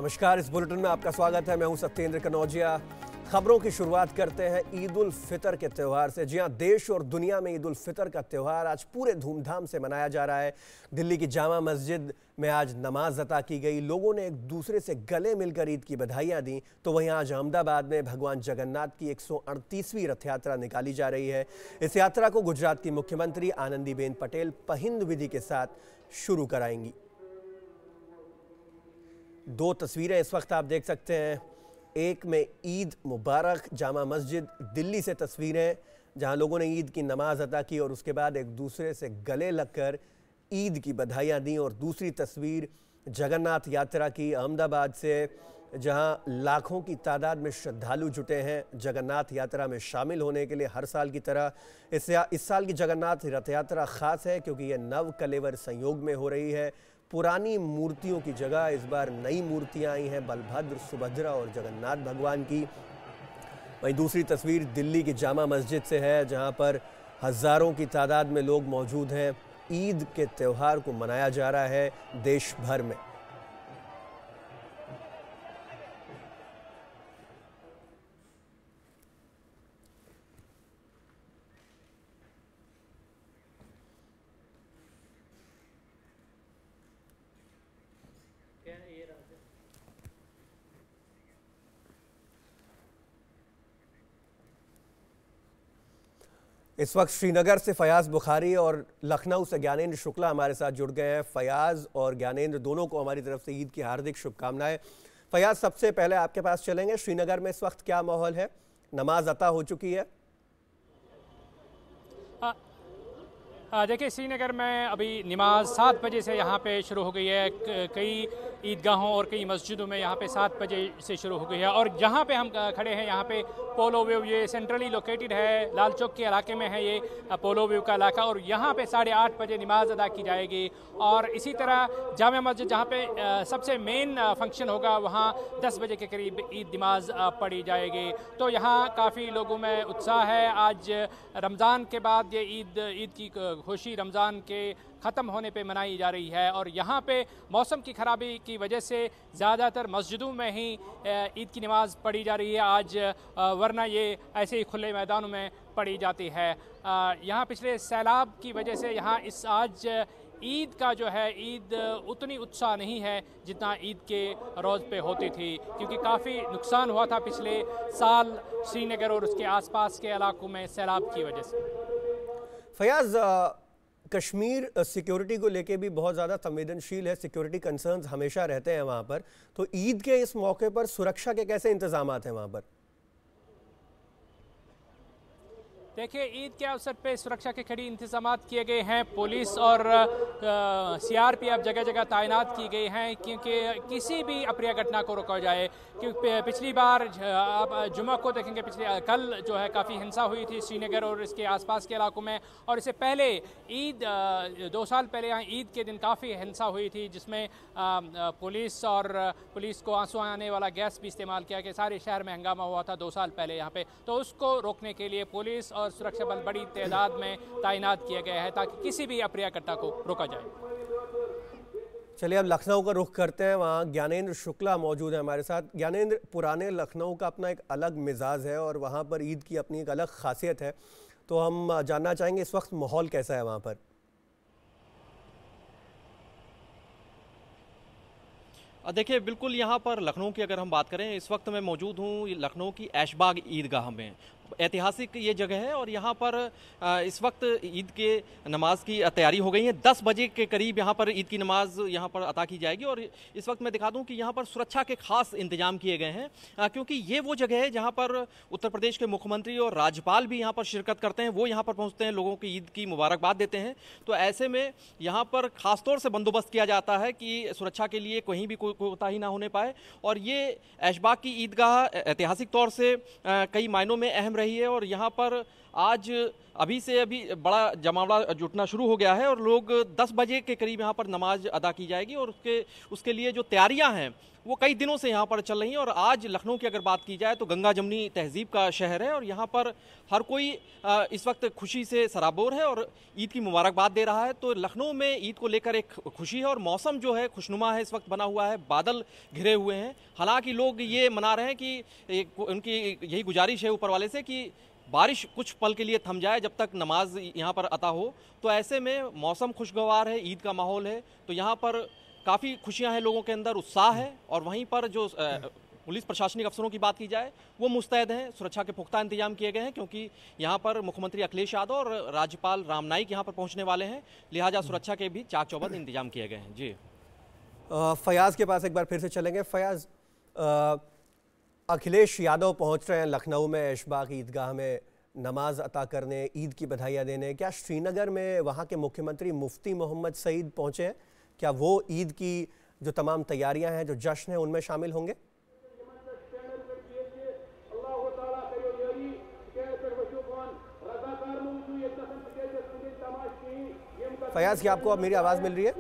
नमस्कार, इस बुलेटिन में आपका स्वागत है। मैं हूं सत्येंद्र कनौजिया। खबरों की शुरुआत करते हैं ईद उल फितर के त्यौहार से। जी हां, देश और दुनिया में ईद उल फितर का त्यौहार आज पूरे धूमधाम से मनाया जा रहा है। दिल्ली की जामा मस्जिद में आज नमाज अता की गई। लोगों ने एक दूसरे से गले मिलकर ईद की बधाइयां दी। तो वहीं आज अहमदाबाद में भगवान जगन्नाथ की 138वीं रथ यात्रा निकाली जा रही है। इस यात्रा को गुजरात की मुख्यमंत्री आनंदीबेन पटेल पहिंद विधि के साथ शुरू कराएंगी। दो तस्वीरें इस वक्त आप देख सकते हैं। एक में ईद मुबारक जामा मस्जिद दिल्ली से तस्वीरें, जहां लोगों ने ईद की नमाज अदा की और उसके बाद एक दूसरे से गले लगकर ईद की बधाइयां दी। और दूसरी तस्वीर जगन्नाथ यात्रा की अहमदाबाद से, जहां लाखों की तादाद में श्रद्धालु जुटे हैं जगन्नाथ यात्रा में शामिल होने के लिए। हर साल की तरह इस साल की जगन्नाथ रथ यात्रा खास है क्योंकि यह नव कलेवर संयोग में हो रही है। पुरानी मूर्तियों की जगह इस बार नई मूर्तियां आई हैं, बलभद्र, सुभद्रा और जगन्नाथ भगवान की। वहीं दूसरी तस्वीर दिल्ली की जामा मस्जिद से है, जहां पर हजारों की तादाद में लोग मौजूद हैं। ईद के त्यौहार को मनाया जा रहा है देश भर में। इस वक्त श्रीनगर से फयाज बुखारी और लखनऊ से ज्ञानेंद्र शुक्ला हमारे साथ जुड़ गए हैं। फयाज और ज्ञानेंद्र दोनों को हमारी तरफ से ईद की हार्दिक शुभकामनाएं। फयाज, सबसे पहले आपके पास चलेंगे। श्रीनगर में इस वक्त क्या माहौल है? नमाज अता हो चुकी है? देखिए, श्रीनगर में अभी नमाज 7 बजे से यहाँ पे शुरू हो गई है। कई ईदगाहों और कई मस्जिदों में यहाँ पे 7 बजे से शुरू हो गई है। और जहाँ पे हम खड़े हैं, यहाँ पे पोलो व्यू, ये सेंट्रली लोकेटेड है, लाल चौक के इलाके में है ये पोलो व्यू का इलाका। और यहाँ पे 8:30 बजे नमाज अदा की जाएगी। और इसी तरह जामा मस्जिद, जहाँ पे सबसे मेन फंक्शन होगा, वहाँ 10 बजे के करीब ईद नमाज पढ़ी जाएगी। तो यहाँ काफ़ी लोगों में उत्साह है। आज रमज़ान के बाद ये ईद की खुशी रमज़ान के ख़त्म होने पे मनाई जा रही है। और यहाँ पे मौसम की ख़राबी की वजह से ज़्यादातर मस्जिदों में ही ईद की नमाज़ पढ़ी जा रही है आज, वरना ये ऐसे ही खुले मैदानों में पढ़ी जाती है। यहाँ पिछले सैलाब की वजह से यहाँ आज ईद का जो है, ईद उतनी उत्साह नहीं है जितना ईद के रोज़ पे होती थी, क्योंकि काफ़ी नुकसान हुआ था पिछले साल श्रीनगर और उसके आसपास के इलाकों में सैलाब की वजह से। फयाज, कश्मीर सिक्योरिटी को लेके भी बहुत ज़्यादा संवेदनशील है। सिक्योरिटी कंसर्न्स हमेशा रहते हैं वहाँ पर। तो ईद के इस मौके पर सुरक्षा के कैसे इंतजामात हैं वहाँ पर? देखिए, ईद के अवसर पे सुरक्षा के कड़े इंतजामात किए गए हैं। पुलिस और CRPF जगह जगह तैनात की गई हैं, क्योंकि किसी भी अप्रिय घटना को रोका जाए। क्योंकि पिछली बार आप जुमा को देखेंगे, कल जो है काफ़ी हिंसा हुई थी श्रीनगर और इसके आसपास के इलाकों में। और इससे पहले ईद 2 साल पहले यहाँ ईद के दिन काफ़ी हिंसा हुई थी, जिसमें पुलिस को आंसू आने वाला गैस भी इस्तेमाल किया गया। सारे शहर में हंगामा हुआ था 2 साल पहले यहाँ पे। तो उसको रोकने के लिए पुलिस और सुरक्षा बल बड़ी तादाद में तैनात किया गया है, ताकि किसी भी अप्रिय घटना को रोका जाए। चलिए, अब लखनऊ का रुख करते हैं। वहाँ ज्ञानेंद्र शुक्ला मौजूद है हमारे साथ। ज्ञानेंद्र, पुराने लखनऊ का अपना एक अलग मिजाज है और वहाँ पर ईद की अपनी एक अलग खासियत है। तो हम जानना चाहेंगे इस वक्त माहौल कैसा है वहाँ पर? देखिए, बिल्कुल यहाँ पर लखनऊ की अगर हम बात करें, इस वक्त मैं मौजूद हूँ लखनऊ की ऐशबाग ईदगाह में। ऐतिहासिक ये जगह है और यहाँ पर इस वक्त ईद के नमाज की तैयारी हो गई है। 10 बजे के करीब यहाँ पर ईद की नमाज यहाँ पर अता की जाएगी। और इस वक्त मैं दिखा दूँ कि यहाँ पर सुरक्षा के खास इंतजाम किए गए हैं, क्योंकि ये वो जगह है जहाँ पर उत्तर प्रदेश के मुख्यमंत्री और राज्यपाल भी यहाँ पर शिरकत करते हैं। वो यहाँ पर पहुँचते हैं, लोगों की ईद की मुबारकबाद देते हैं। तो ऐसे में यहाँ पर खासतौर से बंदोबस्त किया जाता है कि सुरक्षा के लिए कहीं भी कोई कोताही ना होने पाए। और ये ऐशबाग की ईदगाह ऐतिहासिक तौर से कई मायनों में अहम रही है। और यहाँ पर आज अभी से अभी बड़ा जमावड़ा जुटना शुरू हो गया है और लोग 10 बजे के करीब यहाँ पर नमाज अदा की जाएगी और उसके लिए जो तैयारियां हैं वो कई दिनों से यहाँ पर चल रही हैं। और आज लखनऊ की अगर बात की जाए तो गंगा जमनी तहजीब का शहर है और यहाँ पर हर कोई इस वक्त खुशी से सराबोर है और ईद की मुबारकबाद दे रहा है। तो लखनऊ में ईद को लेकर एक खुशी है और मौसम जो है खुशनुमा है, इस वक्त बना हुआ है, बादल घिरे हुए हैं। हालांकि लोग ये मना रहे हैं कि उनकी यही गुजारिश है ऊपर वाले से कि बारिश कुछ पल के लिए थम जाए जब तक नमाज यहाँ पर अता हो। तो ऐसे में मौसम खुशगवार है, ईद का माहौल है, तो यहाँ पर काफ़ी खुशियां हैं, लोगों के अंदर उत्साह है। और वहीं पर जो पुलिस प्रशासनिक अफसरों की बात की जाए वो मुस्तैद हैं, सुरक्षा के पुख्ता इंतजाम किए गए हैं क्योंकि यहाँ पर मुख्यमंत्री अखिलेश यादव और राज्यपाल राम नाईक यहाँ पर पहुँचने वाले हैं, लिहाजा सुरक्षा के भी चाक चौबंद इंतजाम किए गए हैं। जी फयाज के पास एक बार फिर से चलेंगे। फयाज, अखिलेश यादव पहुंच रहे हैं लखनऊ में ऐशबाग ईदगाह में नमाज अता करने, ईद की बधाइयाँ देने। क्या श्रीनगर में वहाँ के मुख्यमंत्री मुफ्ती मोहम्मद सईद पहुँचे हैं? क्या वो ईद की जो तमाम तैयारियां हैं, जो जश्न है, उनमें शामिल होंगे? फयाज, क्या आपको अब मेरी आवाज मिल रही है?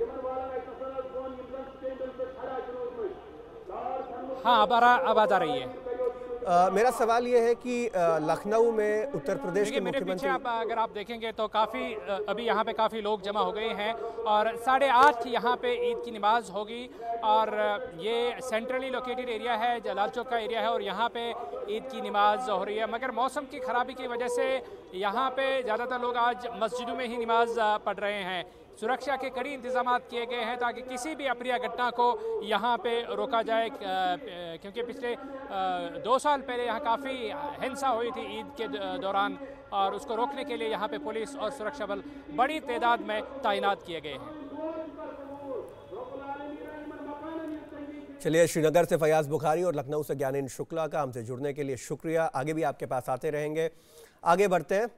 हाँ, अब आवाज आ रही है। मेरा सवाल ये है कि लखनऊ में उत्तर प्रदेश के मुख्यमंत्री, अगर आप देखेंगे तो काफ़ी अभी यहाँ पे काफ़ी लोग जमा हो गए हैं और 8:30 यहाँ पे ईद की नमाज होगी। और ये सेंट्रली लोकेटेड एरिया है, लाल चौक का एरिया है और यहाँ पे ईद की नमाज हो रही है। मगर मौसम की ख़राबी की वजह से यहाँ पे ज़्यादातर लोग आज मस्जिदों में ही नमाज पढ़ रहे हैं। सुरक्षा के कड़ी इंतजाम किए गए हैं ताकि किसी भी अप्रिय घटना को यहाँ पे रोका जाए, क्योंकि पिछले 2 साल पहले यहाँ काफ़ी हिंसा हुई थी ईद के दौरान और उसको रोकने के लिए यहाँ पे पुलिस और सुरक्षा बल बड़ी तादाद में तैनात किए गए हैं। चलिए, श्रीनगर से फयाज बुखारी और लखनऊ से ज्ञानेंद्र शुक्ला का हमसे जुड़ने के लिए शुक्रिया। आगे भी आपके पास आते रहेंगे। आगे बढ़ते हैं,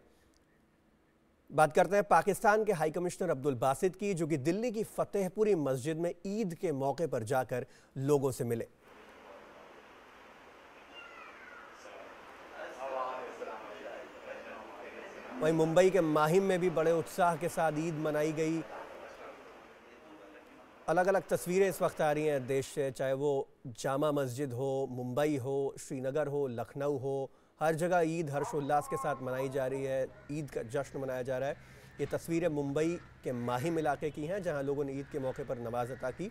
बात करते हैं पाकिस्तान के हाई कमिश्नर अब्दुल बासित की, जो कि दिल्ली की फतेहपुरी मस्जिद में ईद के मौके पर जाकर लोगों से मिले। वहीं मुंबई के माहिम में भी बड़े उत्साह के साथ ईद मनाई गई। अलग अलग तस्वीरें इस वक्त आ रही हैं देश से, चाहे वो जामा मस्जिद हो, मुंबई हो, श्रीनगर हो, लखनऊ हो, हर जगह ईद हर्षोल्लास के साथ मनाई जा रही है, ईद का जश्न मनाया जा रहा है। ये तस्वीरें मुंबई के माहिम इलाके की हैं, जहां लोगों ने ईद के मौके पर नमाज अता की।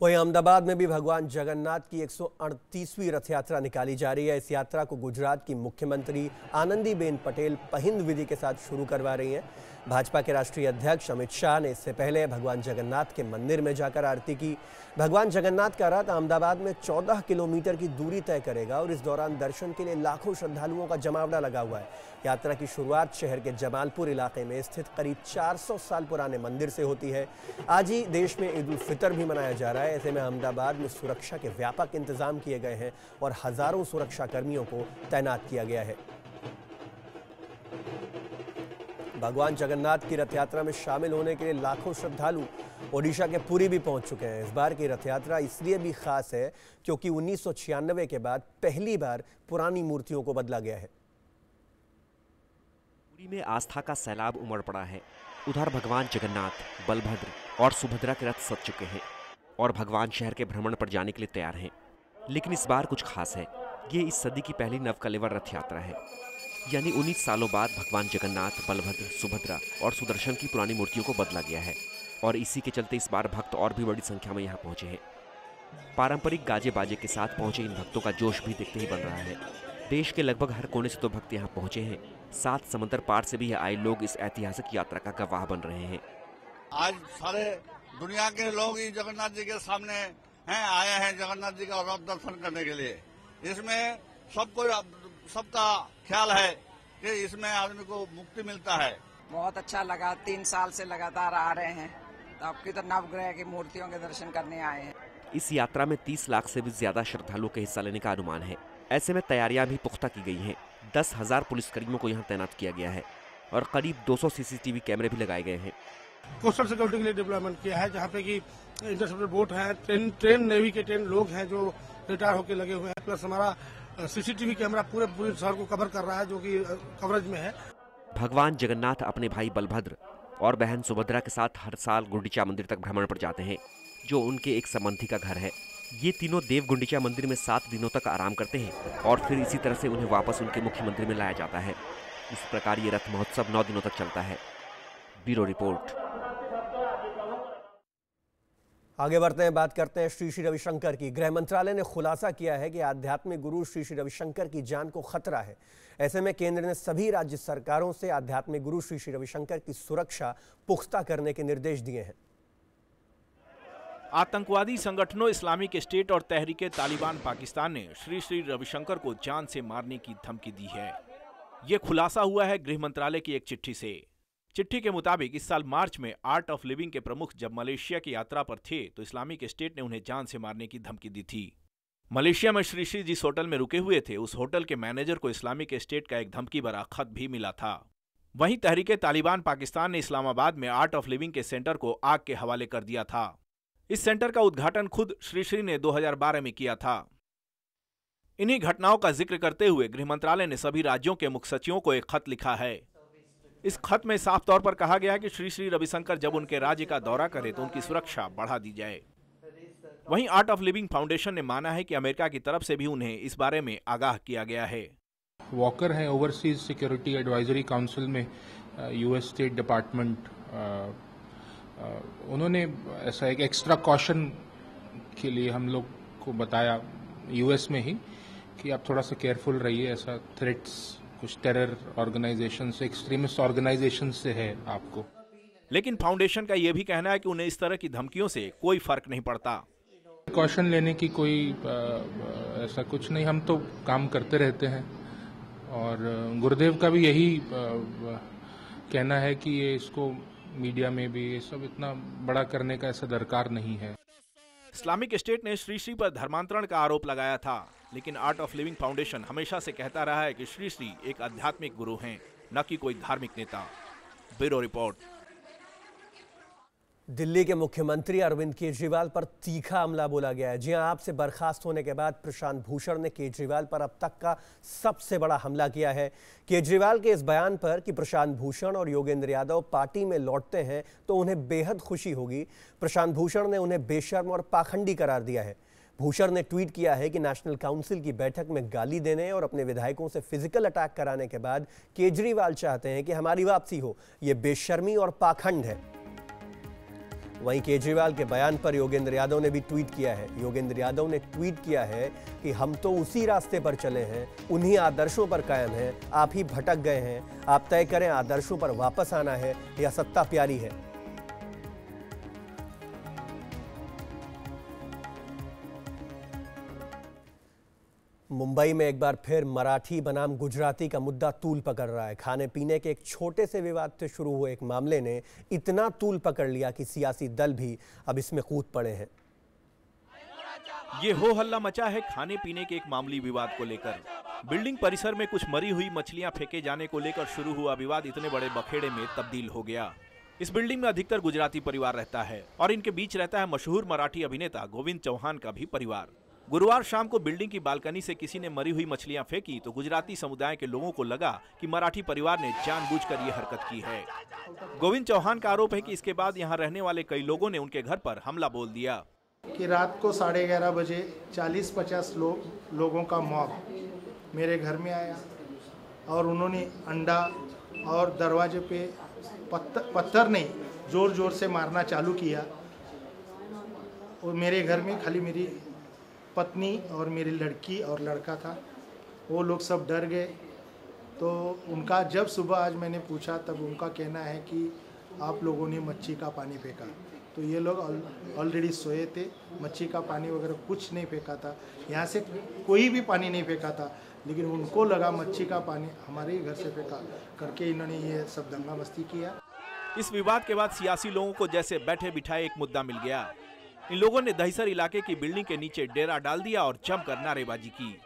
वहीं अहमदाबाद में भी भगवान जगन्नाथ की 138वीं रथ यात्रा निकाली जा रही है। इस यात्रा को गुजरात की मुख्यमंत्री आनंदीबेन पटेल पहिंद विधि के साथ शुरू करवा रही हैं। भाजपा के राष्ट्रीय अध्यक्ष अमित शाह ने इससे पहले भगवान जगन्नाथ के मंदिर में जाकर आरती की। भगवान जगन्नाथ का रथ अहमदाबाद में 14 किलोमीटर की दूरी तय करेगा और इस दौरान दर्शन के लिए लाखों श्रद्धालुओं का जमावड़ा लगा हुआ है। यात्रा की शुरुआत शहर के जमालपुर इलाके में स्थित करीब 400 साल पुराने मंदिर से होती है। आज ही देश में ईद उल फितर भी मनाया जा रहा है। ऐसे में अहमदाबाद में सुरक्षा के व्यापक इंतजाम किए गए हैं और हजारों सुरक्षा कर्मियों को तैनात किया गया है। भगवान जगन्नाथ की रथ यात्रा में शामिल होने के लिए लाखों श्रद्धालु ओडिशा के पुरी भी पहुंच चुके हैं। इस बार की रथ यात्रा इसलिए भी खास है क्योंकि 1996 के बाद पहली बार पुरानी मूर्तियों को बदला गया है। पुरी में आस्था का सैलाब उमड़ पड़ा है। उधर भगवान जगन्नाथ, बलभद्र और सुभद्रा के रथ सज चुके हैं और भगवान शहर के भ्रमण पर जाने के लिए तैयार हैं। लेकिन इस बार कुछ खास है। ये इस सदी की पहली नवकलेवर रथ यात्रा है, यानी 19 सालों बाद भगवान जगन्नाथ, बलभद्र, सुभद्रा और सुदर्शन की पुरानी मूर्तियों को बदला गया है और इसी के चलते इस बार भक्त और भी बड़ी संख्या में यहाँ पहुंचे हैं। पारंपरिक गाजे बाजे के साथ पहुंचे इन भक्तों का जोश भी देखते ही बन रहा है। देश के लगभग हर कोने से तो भक्त यहाँ पहुंचे हैं, 7 समंदर पार से भी आए लोग इस ऐतिहासिक यात्रा का गवाह बन रहे हैं। आज सारे दुनिया के लोग ही जगन्नाथ जी के सामने आए हैं जगन्नाथ जी का रथ दर्शन करने के लिए। इसमें सबका ख्याल है कि इसमें आदमी को मुक्ति मिलता है। बहुत अच्छा लगा, 3 साल से लगातार आ रहे हैं, तो आपकी तो नवग्रह की मूर्तियों के दर्शन करने आए हैं। इस यात्रा में 30 लाख से भी ज्यादा श्रद्धालुओं के हिस्सा लेने का अनुमान है। ऐसे में तैयारियां भी पुख्ता की गई हैं। 10,000 पुलिसकर्मियों को यहाँ तैनात किया गया है और करीब 200 CCTV कैमरे भी लगाए गए हैं। कोस्टल सिक्योरिटी के लिए डेवलपमेंट किया है, जहाँ पे कि इंटरसेप्टर बोट है, ट्रेन नेवी के 10 लोग हैं जो रिटायर होकर लगे हुए हैं, प्लस हमारा CCTV कैमरा पूरे शहर को कवर कर रहा है, जो कि कवरेज में है। भगवान जगन्नाथ अपने भाई बलभद्र और बहन सुभद्रा के साथ हर साल गुंडीचा मंदिर तक भ्रमण पर जाते हैं, जो उनके एक संबंधी का घर है। ये तीनों देव गुंडीचा मंदिर में 7 दिनों तक आराम करते हैं और फिर इसी तरह से उन्हें वापस उनके मुख्य मंदिर में लाया जाता है। इस प्रकार ये रथ महोत्सव 9 दिनों तक चलता है। Bureau report. आगे बढ़ते हैं, बात करते हैं श्री श्री रविशंकर की। गृह मंत्रालय ने खुलासा किया है कि आध्यात्मिक गुरु श्री श्री रविशंकर की जान को खतरा है। ऐसे में केंद्र ने सभी राज्य सरकारों से आध्यात्मिक गुरु श्री श्री रविशंकर की सुरक्षा पुख्ता करने के निर्देश दिए हैं। आतंकवादी संगठनों इस्लामिक स्टेट और तहरीके तालिबान पाकिस्तान ने श्री श्री रविशंकर को जान से मारने की धमकी दी है। ये खुलासा हुआ है गृह मंत्रालय की एक चिट्ठी से। चिट्ठी के मुताबिक इस साल मार्च में आर्ट ऑफ लिविंग के प्रमुख जब मलेशिया की यात्रा पर थे तो इस्लामिक स्टेट ने उन्हें जान से मारने की धमकी दी थी। मलेशिया में श्री श्री जिस होटल में रुके हुए थे उस होटल के मैनेजर को इस्लामिक स्टेट का एक धमकी भरा खत भी मिला था। वहीं तहरीके तालिबान पाकिस्तान ने इस्लामाबाद में आर्ट ऑफ लिविंग के सेंटर को आग के हवाले कर दिया था। इस सेंटर का उद्घाटन खुद श्री श्री ने 2012 में किया था। इन्हीं घटनाओं का जिक्र करते हुए गृह मंत्रालय ने सभी राज्यों के मुख्य सचिवों को एक खत लिखा है। इस खत में साफ तौर पर कहा गया कि श्री श्री रविशंकर जब उनके राज्य का दौरा करें तो उनकी सुरक्षा बढ़ा दी जाए। वहीं आर्ट ऑफ लिविंग फाउंडेशन ने माना है कि अमेरिका की तरफ से भी उन्हें इस बारे में आगाह किया गया है। वॉकर हैं ओवरसीज सिक्योरिटी एडवाइजरी काउंसिल में US स्टेट डिपार्टमेंट, उन्होंने ऐसा एक एक्स्ट्रा कॉशन के लिए हम लोग को बताया US में ही कि आप थोड़ा सा केयरफुल रहिए, ऐसा थ्रेट्स कुछ टेरर ऑर्गेनाइजेशन से, एक्सट्रीमिस्ट ऑर्गेनाइजेशन से है आपको। लेकिन फाउंडेशन का यह भी कहना है कि उन्हें इस तरह की धमकियों से कोई फर्क नहीं पड़ता। कॉशन लेने की कोई ऐसा कुछ नहीं, हम तो काम करते रहते हैं और गुरुदेव का भी यही कहना है कि ये इसको मीडिया में भी ये सब इतना बड़ा करने का ऐसा दरकार नहीं है। इस्लामिक स्टेट ने श्री श्री पर धर्मांतरण का आरोप लगाया था, लेकिन आर्ट ऑफ लिविंग फाउंडेशन हमेशा से कहता रहा है कि श्री श्री एक आध्यात्मिक गुरु हैं, न कि कोई धार्मिक नेता। Bureau report. दिल्ली के मुख्यमंत्री अरविंद केजरीवाल पर तीखा हमला बोला गया है। जी हां, आपसे बर्खास्त होने के बाद प्रशांत भूषण ने केजरीवाल पर अब तक का सबसे बड़ा हमला किया है। केजरीवाल के इस बयान पर कि प्रशांत भूषण और योगेंद्र यादव पार्टी में लौटते हैं तो उन्हें बेहद खुशी होगी, प्रशांत भूषण ने उन्हें बेशर्म और पाखंडी करार दिया है। भूषण ने ट्वीट किया है कि नेशनल काउंसिल की बैठक में गाली देने और अपने विधायकों से फिजिकल अटैक कराने के बाद केजरीवाल चाहते हैं कि हमारी वापसी हो। ये बेशर्मी और पाखंड है। वहीं केजरीवाल के बयान पर योगेंद्र यादव ने भी ट्वीट किया है। योगेंद्र यादव ने ट्वीट किया है कि हम तो उसी रास्ते पर चले हैं, उन्हीं आदर्शों पर कायम हैं, आप ही भटक गए हैं। आप तय करें आदर्शों पर वापस आना है या सत्ता प्यारी है। मुंबई में एक बार फिर मराठी बनाम गुजराती का मुद्दा तूल पकड़ रहा है। खाने पीने के एक छोटे से विवाद से शुरू हुए एक मामले ने इतना तूल पकड़ लिया कि सियासी दल भी अब इसमें कूद पड़े हैं। ये हो हल्ला मचा है खाने पीने के एक मामूली विवाद को लेकर। बिल्डिंग परिसर में कुछ मरी हुई मछलियां फेंके जाने को लेकर शुरू हुआ विवाद इतने बड़े बखेड़े में तब्दील हो गया। इस बिल्डिंग में अधिकतर गुजराती परिवार रहता है और इनके बीच रहता है मशहूर मराठी अभिनेता गोविंद चौहान का भी परिवार। गुरुवार शाम को बिल्डिंग की बालकनी से किसी ने मरी हुई मछलियां फेंकी तो गुजराती समुदाय के लोगों को लगा कि मराठी परिवार ने जानबूझकर ये हरकत की है। गोविंद चौहान का आरोप है कि इसके बाद यहां रहने वाले कई लोगों ने उनके घर पर हमला बोल दिया कि रात को 11:30 बजे 40-50 लोगों का मॉब मेरे घर में आया और उन्होंने अंडा और दरवाजे पे पत्थर नहीं जोर जोर से मारना चालू किया। और मेरे घर में खाली मेरी पत्नी और मेरी लड़की और लड़का था, वो लोग सब डर गए। तो उनका जब सुबह आज मैंने पूछा तब उनका कहना है कि आप लोगों ने मच्छी का पानी फेंका। तो ये लोग ऑलरेडी सोए थे, मच्छी का पानी वगैरह कुछ नहीं फेंका था, यहाँ से कोई भी पानी नहीं फेंका था, लेकिन उनको लगा मच्छी का पानी हमारे ही घर से फेंका करके इन्होंने ये सब दंगा मस्ती किया। इस विवाद के बाद सियासी लोगों को जैसे बैठे बिठाए एक मुद्दा मिल गया। इन लोगों ने दहिसर इलाके की बिल्डिंग के नीचे डेरा डाल दिया और जमकर नारेबाजी की।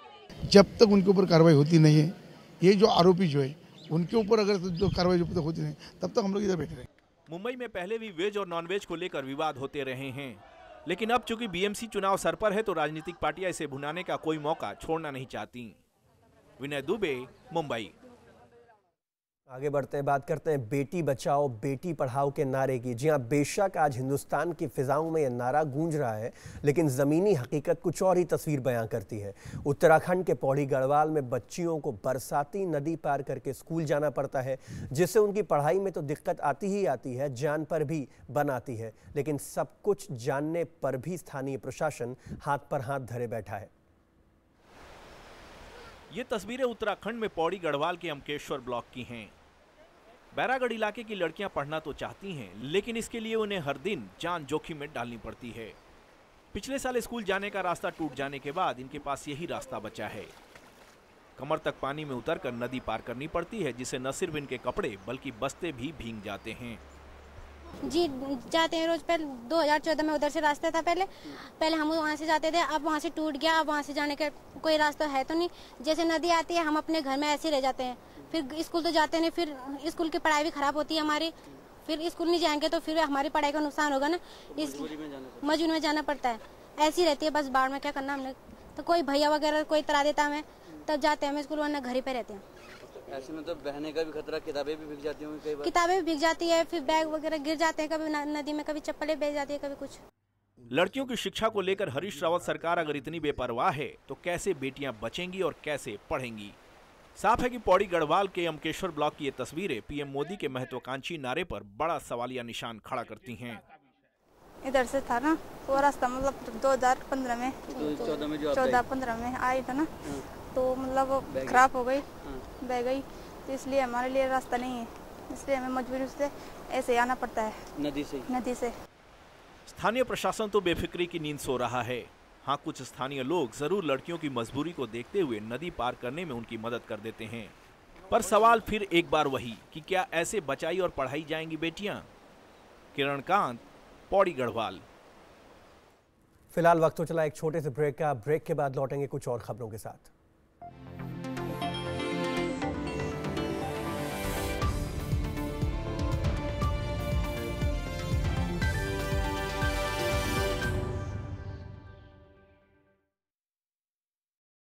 जब तक उनके ऊपर कार्रवाई होती नहीं है, ये जो आरोपी जो है उनके ऊपर अगर जो कार्रवाई जब तक होती नहीं तब तक हम लोग इधर बैठे रहे। मुंबई में पहले भी वेज और नॉनवेज को लेकर विवाद होते रहे हैं, लेकिन अब चूंकि बीएमसी चुनाव सर पर है तो राजनीतिक पार्टियां इसे भुनाने का कोई मौका छोड़ना नहीं चाहती। विनय दुबे, मुंबई। आगे बढ़ते हैं, बात करते हैं बेटी बचाओ बेटी पढ़ाओ के नारे की। जी हाँ, बेशक आज हिंदुस्तान की फिजाओं में यह नारा गूंज रहा है, लेकिन ज़मीनी हकीकत कुछ और ही तस्वीर बयां करती है। उत्तराखंड के पौड़ी गढ़वाल में बच्चियों को बरसाती नदी पार करके स्कूल जाना पड़ता है, जिससे उनकी पढ़ाई में तो दिक्कत आती ही आती है, जान पर भी बनाती है। लेकिन सब कुछ जानने पर भी स्थानीय प्रशासन हाथ पर हाथ धरे बैठा है। ये तस्वीरें उत्तराखंड में पौड़ी गढ़वाल के अमकेश्वर ब्लॉक की हैं। बैरागढ़ इलाके की लड़कियां पढ़ना तो चाहती हैं, लेकिन इसके लिए उन्हें हर दिन जान जोखिम में डालनी पड़ती है। पिछले साल स्कूल जाने का रास्ता टूट जाने के बाद इनके पास यही रास्ता बचा है। कमर तक पानी में उतरकर नदी पार करनी पड़ती है, जिससे न सिर्फ इनके कपड़े बल्कि बस्ते भी भीग जाते हैं। जी जाते हैं रोज। पहले 2014 में उधर से रास्ता था, पहले हम वहाँ से जाते थे, अब वहाँ से टूट गया, अब वहाँ से जाने का कोई रास्ता है तो नहीं। जैसे नदी आती है हम अपने घर में ऐसे रह जाते हैं, फिर स्कूल तो जाते नहीं, फिर स्कूल की पढ़ाई भी खराब होती है हमारी, फिर स्कूल नहीं जाएंगे तो फिर हमारी पढ़ाई का नुकसान होगा ना, इस मजबूरी में जाना पड़ता है। ऐसी रहती है बस, बाढ़ में क्या करना हमने, तो कोई भैया वगैरह कोई तरा देता हमें, तब जाते हैं हम स्कूल, वरना घर ही पे रहते हैं। ऐसे में तो बहने का भी खतरा, किताबें भी भीग जाती होंगी कई बार। किताबें भी भीग जाती है, फिर बैग वगैरह गिर जाते हैं कभी नदी में, कभी चप्पलें बह जाती है, कभी कुछ। लड़कियों की शिक्षा को लेकर हरीश रावत सरकार अगर इतनी बेपरवाह है तो कैसे बेटियां बचेंगी और कैसे पढ़ेंगी? साफ है कि पौड़ी गढ़वाल के अमकेश्वर ब्लॉक की ये तस्वीरें पीएम मोदी के महत्वाकांक्षी नारे पर बड़ा सवालिया निशान खड़ा करती हैं। इधर से था ना वो रास्ता, मतलब 2015 में 14-15 में आई था ना, तो मतलब खराब हो गई, बह गई, तो इसलिए हमारे लिए रास्ता नहीं है, इसलिए हमें मजबूरी से ऐसे आना पड़ता है नदी से। स्थानीय प्रशासन तो बेफिक्री की नींद सो रहा है। हाँ, कुछ स्थानीय लोग जरूर लड़कियों की मजबूरी को देखते हुए नदी पार करने में उनकी मदद कर देते हैं, पर सवाल फिर एक बार वही कि क्या ऐसे बचाई और पढ़ाई जाएंगी बेटियां? किरण कांत, पौड़ी गढ़वाल। फिलहाल वक्त हो चला एक छोटे से ब्रेक का। ब्रेक के बाद लौटेंगे कुछ और खबरों के साथ।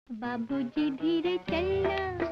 बाबूजी धीरे चलना,